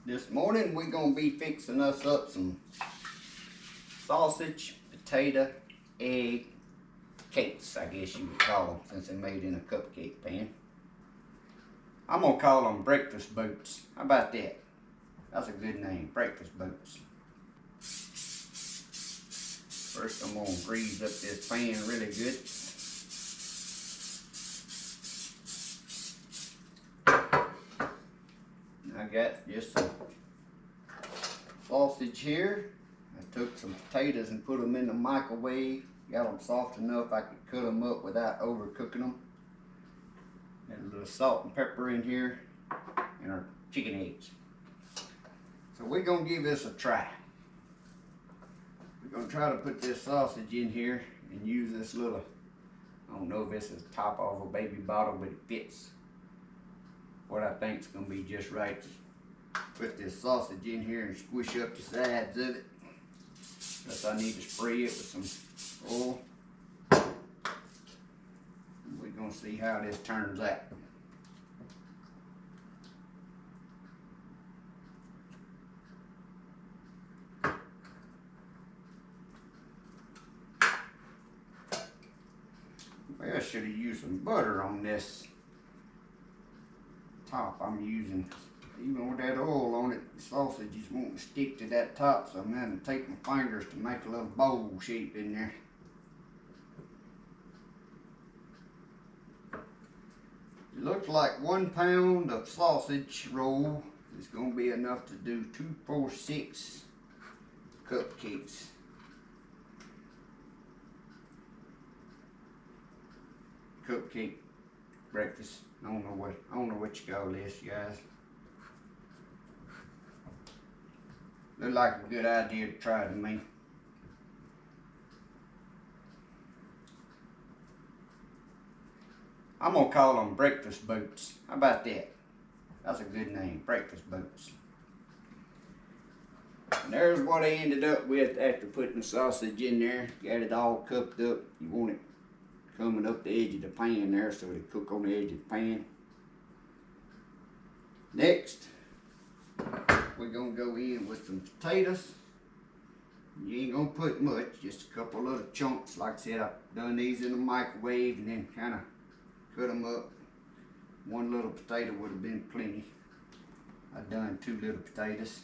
This morning we're gonna be fixing us up some sausage, potato, egg cakes, I guess you would call them, since they're made in a cupcake pan. I'm gonna call them breakfast boots. How about that? That's a good name, breakfast boots. First I'm gonna grease up this pan really good. I got just some sausage here. I took some potatoes and put them in the microwave. Got them soft enough I could cut them up without overcooking them. And a little salt and pepper in here, and our chicken eggs. So we're gonna give this a try. We're gonna try to put this sausage in here and use this little, I don't know if this is top of a baby bottle, but it fits what I think is gonna be just right. Put this sausage in here and squish up the sides of it. Plus I need to spray it with some oil. We're gonna see how this turns out. Well, I should have used some butter on this top I'm using. Even with that oil on it, the sausage just won't stick to that top, so I'm having to take my fingers to make a little bowl shape in there. It looks like 1 pound of sausage roll is going to be enough to do 2, 4, 6 cupcakes. Cupcake breakfast. I don't know what you call this, guys. Looked like a good idea to try to me. I'm gonna call them breakfast boots. How about that? That's a good name, breakfast boots. And there's what I ended up with after putting the sausage in there. Got it all cupped up. You want it coming up the edge of the pan there so it cook on the edge of the pan. Next, we're gonna go in with some potatoes. You ain't gonna put much, just a couple little chunks. Like I said, I've done these in the microwave and then kind of cut them up. 1 little potato would have been plenty. I've done 2 little potatoes.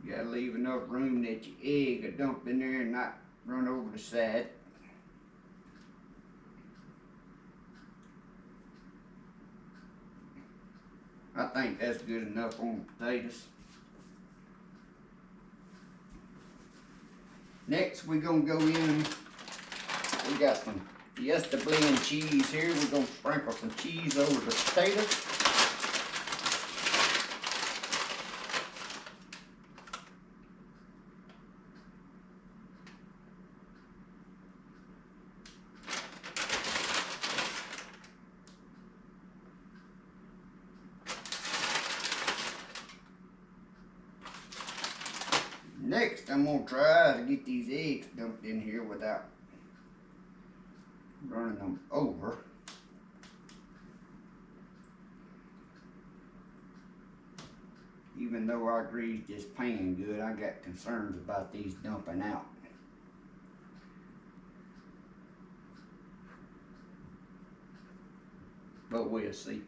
You gotta leave enough room that your egg will dump in there and not run over the side. I think that's good enough on the potatoes. Next, we're gonna go in. We got some Fiesta blend cheese here. We're gonna sprinkle some cheese over the potatoes. Next, I'm gonna try to get these eggs dumped in here without running them over. Even though I greased this pan good, I got concerns about these dumping out. But we'll see.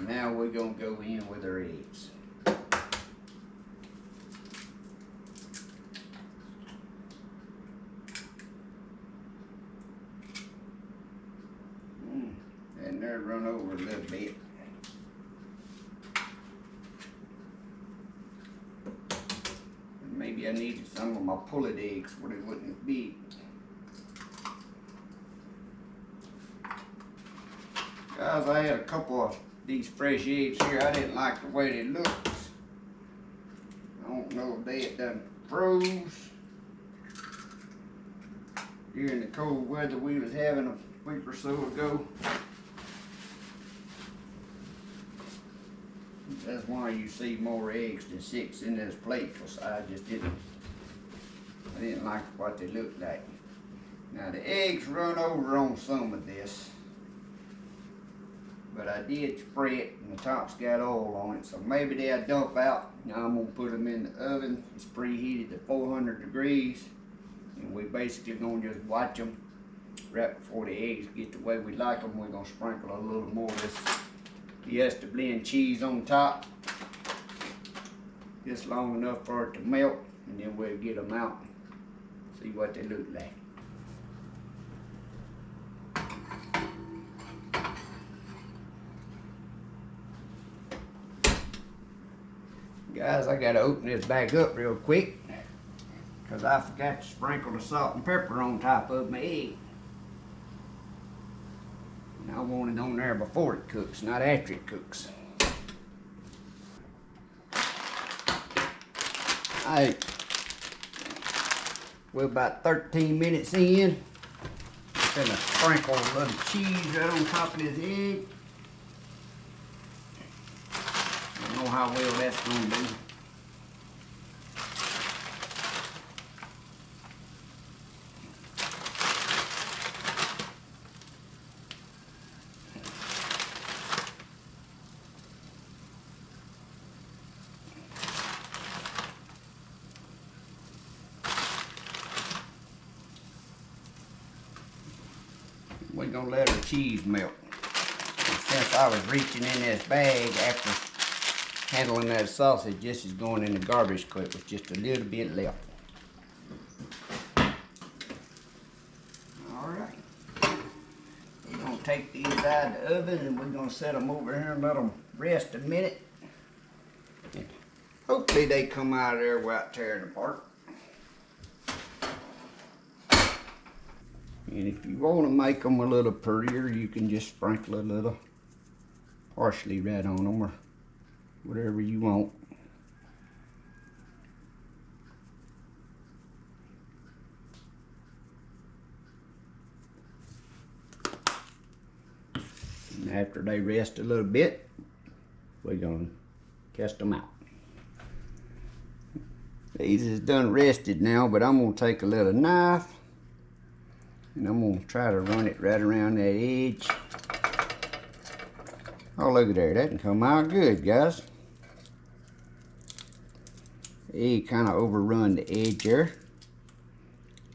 Now we're gonna go in with our eggs. And they're run over a little bit. And maybe I needed some of my pulled eggs where they wasn't as big. Guys, I had a couple of these fresh eggs here. I didn't like the way they looked. I don't know if they had done froze during the cold weather we was having a week or so ago. That's why you see more eggs than 6 in this plate, because I didn't like what they looked like. Now the eggs run over on some of this. but I did spray it and the top's got oil on it, so maybe they'll dump out. Now I'm gonna put them in the oven. It's preheated to 400 degrees, and we basically gonna just watch them right before the eggs get the way we like them. We're gonna sprinkle a little more of this Fiesta blend cheese on top, just long enough for it to melt, and then we'll get them out and see what they look like. Guys, I gotta open this back up real quick because I forgot to sprinkle the salt and pepper on top of my egg. And I want it on there before it cooks, not after it cooks. Alright, we're about 13 minutes in. I'm gonna sprinkle a little cheese right on top of this egg. I don't know how well that's gonna do. We're gonna let our cheese melt. And since I was reaching in this bag after handling that sausage, this is going in the garbage clip with just a little bit left. Alright. We're gonna take these out of the oven and we're gonna set them over here and let them rest a minute. And hopefully they come out of there without tearing apart. And if you want to make them a little prettier, you can just sprinkle a little parsley right on them or whatever you want. And after they rest a little bit, we're going to test them out. These is done rested now, but I'm going to take a little knife and I'm going to try to run it right around that edge. Oh, look at there. That can come out good, guys. It kind of overrun the edge there.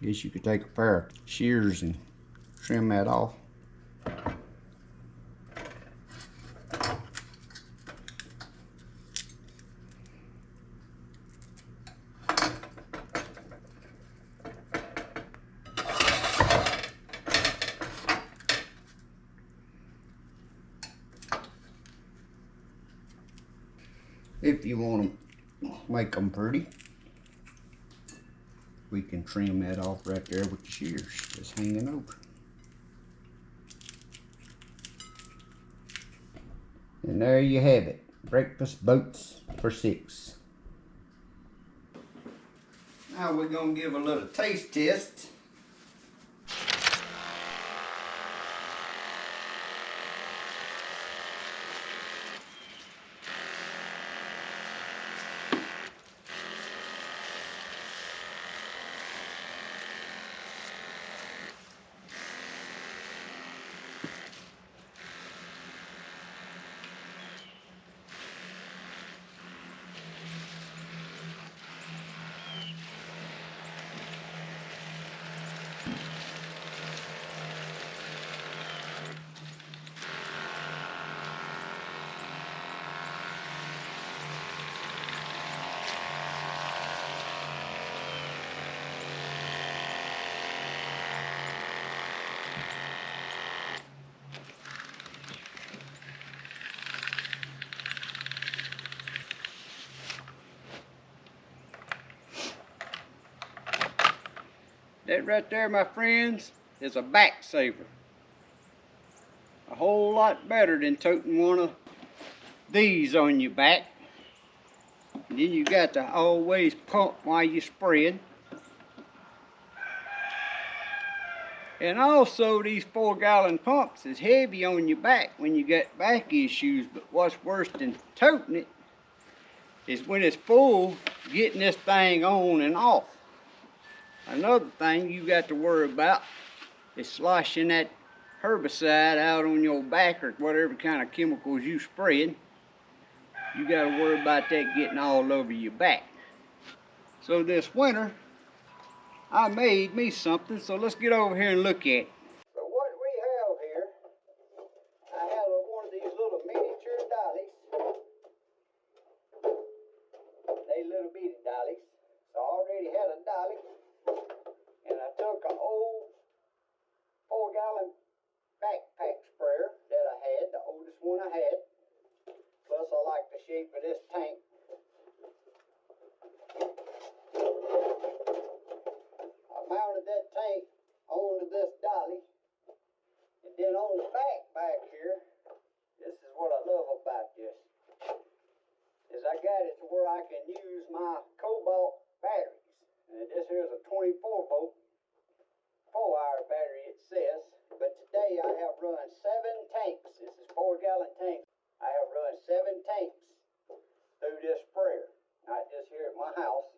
Guess you could take a pair of shears and trim that off. If you want to make them pretty, we can trim that off right there with the shears just hanging over. And there you have it, breakfast boats for 6. Now we're going to give a little taste test. That right there, my friends, is a back saver. A whole lot better than toting one of these on your back. And then you got to always pump while you're spraying. And also these 4-gallon pumps is heavy on your back when you get back issues, but what's worse than toting it is when it's full, getting this thing on and off. Another thing you got to worry about is sloshing that herbicide out on your back or whatever kind of chemicals you spraying, you got to worry about that getting all over your back. So this winter, I made me something, so let's get over here and look at it. So what we have here, I have one of these little miniature dollies. They little bitty dollies. So I already had a dolly, and I took an old 4-gallon backpack sprayer that I had, the oldest one I had. Plus I like the shape of this tank. I mounted that tank onto this dolly, and then on the back here, this is what I love about this, is I got it to where I can use my cobalt batteries. And this here is a 24-volt 4-hour battery, it says, but today I have run 7 tanks. This is 4-gallon tanks. I have run 7 tanks through this sprayer, not just here at my house.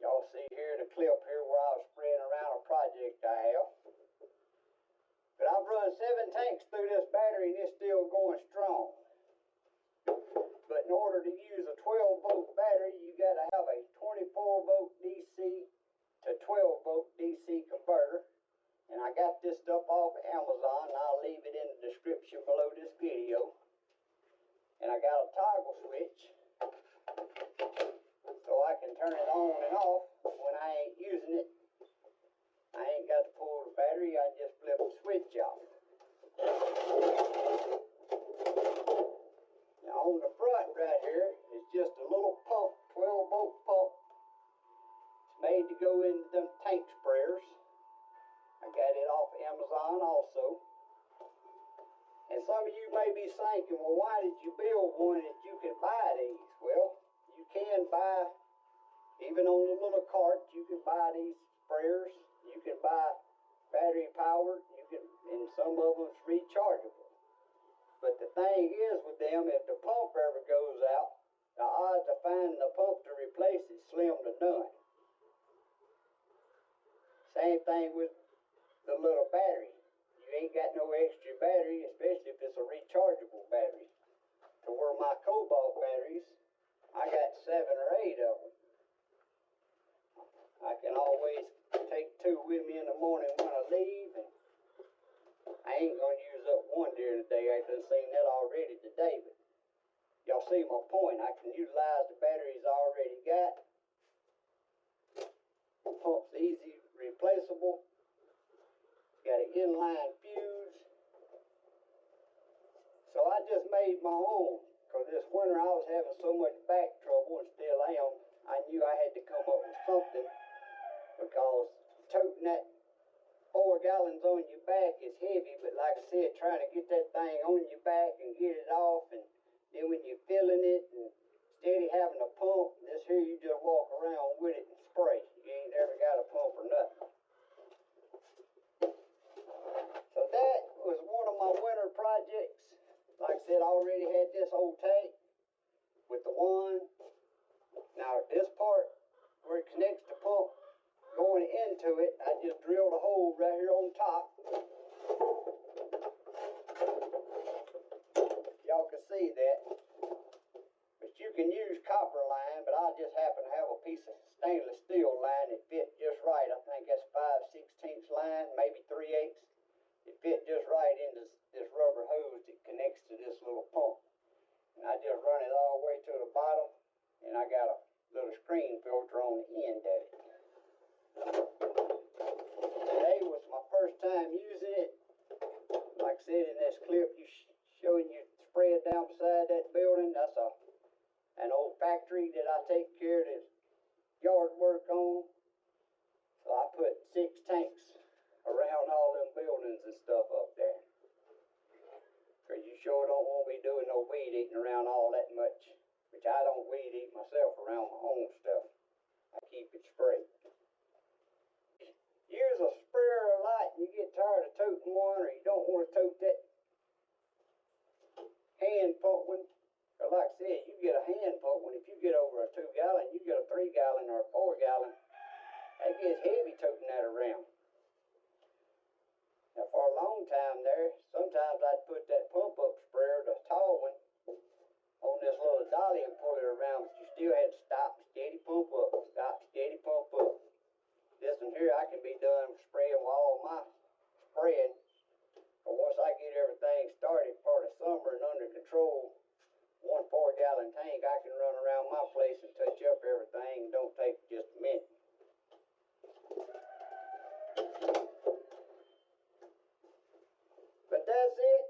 Y'all see here the clip here where I was spraying around a project I have. But I've run 7 tanks through this battery and it's still going strong. But in order to use a 12-volt battery, you got to have a 24-volt DC to 12-volt DC converter. And I got this stuff off of Amazon, and I'll leave it in the description below this video. And I got a toggle switch, so I can turn it on and off when I ain't using it. I ain't got to pull the battery, I just flip the switch off. Now on the front right here is just a little pump, 12-volt pump. It's made to go into them tank sprayers. I got it off of Amazon also. And some of you may be thinking, well, why did you build one if you can buy these? Well, you can buy, even on the little cart, you can buy these sprayers. You can buy battery powered, and some of them is rechargeable. But the thing is with them, if the pump ever goes out, the odds of finding a pump to replace it slim to none. Same thing with the little battery. You ain't got no extra battery, especially if it's a rechargeable battery. To where my cobalt batteries, I got 7 or 8 of them. I can always take 2 with me in the morning when I leave, and I ain't gonna use up one during the day. I done seen that already today, but y'all see my point. I can utilize the batteries I already got. The pump's easy replaceable. Got an inline fuse. So I just made my own, because this winter I was having so much back trouble, and still am. I knew I had to come up with something, because toting that 4 gallons on your back is heavy, but like I said, trying to get that thing on your back and get it off, and then when you're filling it and steady having a pump, this here you just walk around with it and spray. You ain't ever got a pump or nothing. So that was one of my winter projects. Like I said, I already had this old tank with the one. Now this part where it connects the pump going into it, I just drilled a hole right here on top. Y'all can see that. But you can use copper line, but I just happen to have a piece of stainless steel line that fit just right. I think that's 5/16 line, maybe 3/8. It fit just right into this rubber hose that connects to this little pump. And I just run it all the way to the bottom, and I got a little screen filter on the end of it. Today was my first time using it. Like I said in this clip, showing you spray it down beside that building. That's an old factory that I take care of the yard work on. So I put 6 tanks around all them buildings and stuff up there. Because you sure don't want me doing no weed eating around all that much. Which I don't weed eat myself around my own stuff. I keep it sprayed. Use a sprayer a lot and you get tired of toting one, or you don't want to tote that hand pump one. Or like I said, you get a hand pump one. If you get over a 2 gallon, you get a 3 gallon or a 4 gallon. That gets heavy toting that around. Now for a long time there, sometimes I'd put that pump up sprayer, the tall one, on this little dolly and pull it around, but you still had to stop and steady pump up, stop, steady pump up. This one here, I can be done spraying with all my spraying. But once I get everything started for the summer and under control, 1 4-gallon tank, I can run around my place and touch up everything. It don't take just a minute. But that's it.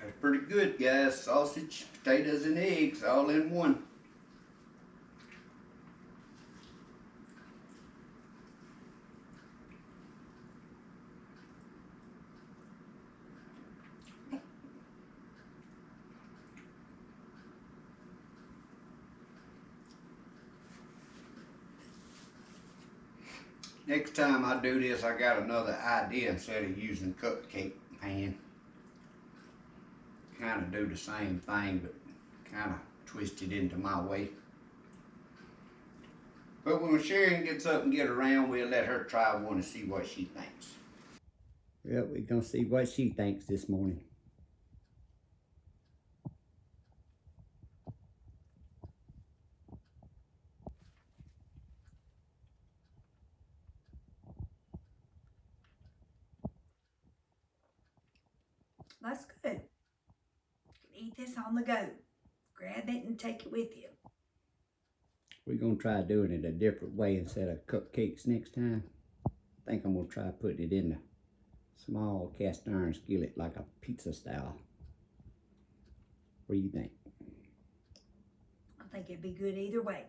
That's pretty good, guys. Sausage, potatoes, and eggs all in one. Next time I do this, I got another idea instead of using cupcake pan. Kind of do the same thing, but kind of twist it into my way. But when Sharon gets up and get around, we'll let her try one and see what she thinks. Well, we're gonna see what she thinks this morning. That's good. You can eat this on the go. Grab it and take it with you. We're gonna try doing it a different way instead of cupcakes next time. I think I'm gonna try putting it in a small cast iron skillet like a pizza style. What do you think? I think it'd be good either way.